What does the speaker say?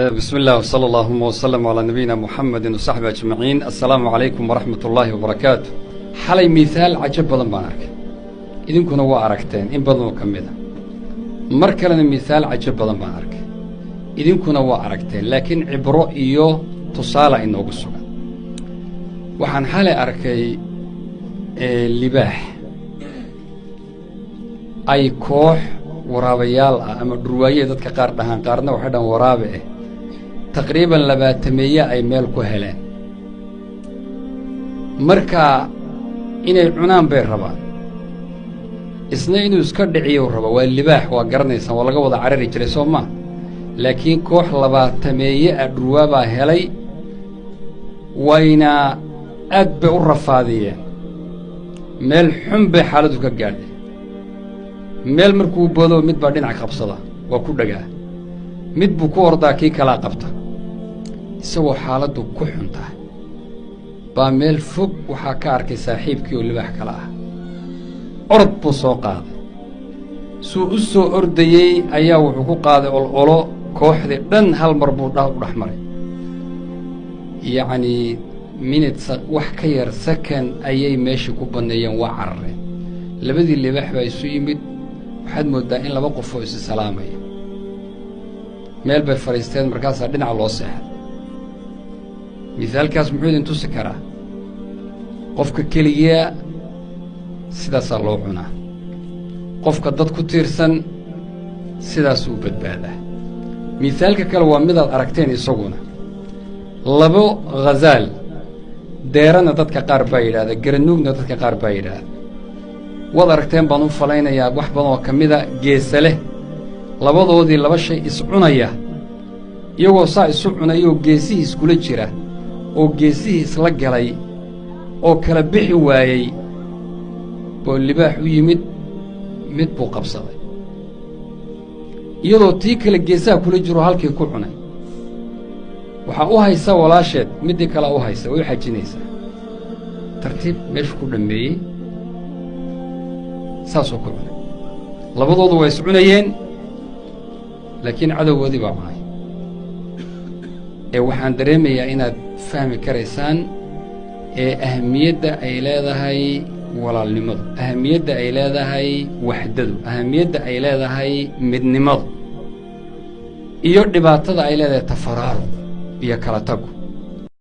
بسم الله وصلى الله وسلم على نبينا محمد وصحبه أجمعين. السلام عليكم ورحمة الله وبركاته. حالي مثال عجب بدن بان أركي إذن كنا وأركتين إن بدن وكمدا مركلنا مثال عجب بدن بان أركي إذن كنا وأركتين لكن عبرو إيو تصالة إنه قصوغا وحان حالي أركي اللباح أي كوح ورابيال أما درواية ذاتك قاردهان قاردنا وحدا ورابئه تقريبا لباتمية أي ميل كهلان مركا إني عنان بين ربان إسنين يسكر دعيه الربا واللباح وقرنيسا ولا قوض عرري جريسو ما لكن كوح لباتمية الروابا هلي وينا أدبع الرفاذية ميل حنبي حالدو كقاردي meel markuu bado mid baa dhinac qabsada waa ku dhagaa mid buu ku ordaa kii kala qabta isagoo xaaladdu ku xunta baa meel fog waxa ka arkay saaxiibkii oo libaax kala ah orod buu soo qaaday suu u soo ordayay ayaa wuxuu ku qaaday olo kooxdii dhan hal mar buu dhaxmaray yacni minutes wax ka yar second ayay meeshii ku baneeyeen waa carareen labadii libaax baa isu yimid waxaad moodaa in laba qof oo is salaamay meel bay fariisteen markaas dhinac loo seexay misaalkaas muxuu idin tusi karaa qofka kaliya sidaas loo cunaa qofka dad ku tiirsan sidaas uu badbaadaa misaalka kale waa mid aad aragteen isaguna labo ghazaal deerana dadka qaar baa yidhaahda garanuugna dadka qaar baa yidhaahda wad aragteen baan u falaynayaa wax badan oo ka mida geesa leh labadoodii laba shay is cunaya iyagoo saa isu cunayoo geesihii iskula jira oo geesihii isla galay oo kala bixi waayey boo libaax u yimid mid buu qabsaday iyadoo tii kale geesaha kula jiro halkii ku cunay waxaa u haysa walaasheed middii kale u haysa way u xajinaysaa tartiib meeshu ku dhammeeyey saasoo ku cunay labadoodu way is cunayeen laakiin cadowgoodii baa cunay waxaan dareemayaa inaad fahmi karaysaan ahamiyadda ay leedahay walaalnimadu ahamiyadda ay leedahay waxdadu ahamiyadda ay leedahay midnimadu iyo dhibaatada ay leedahay tafaraaruq iyo kala tagu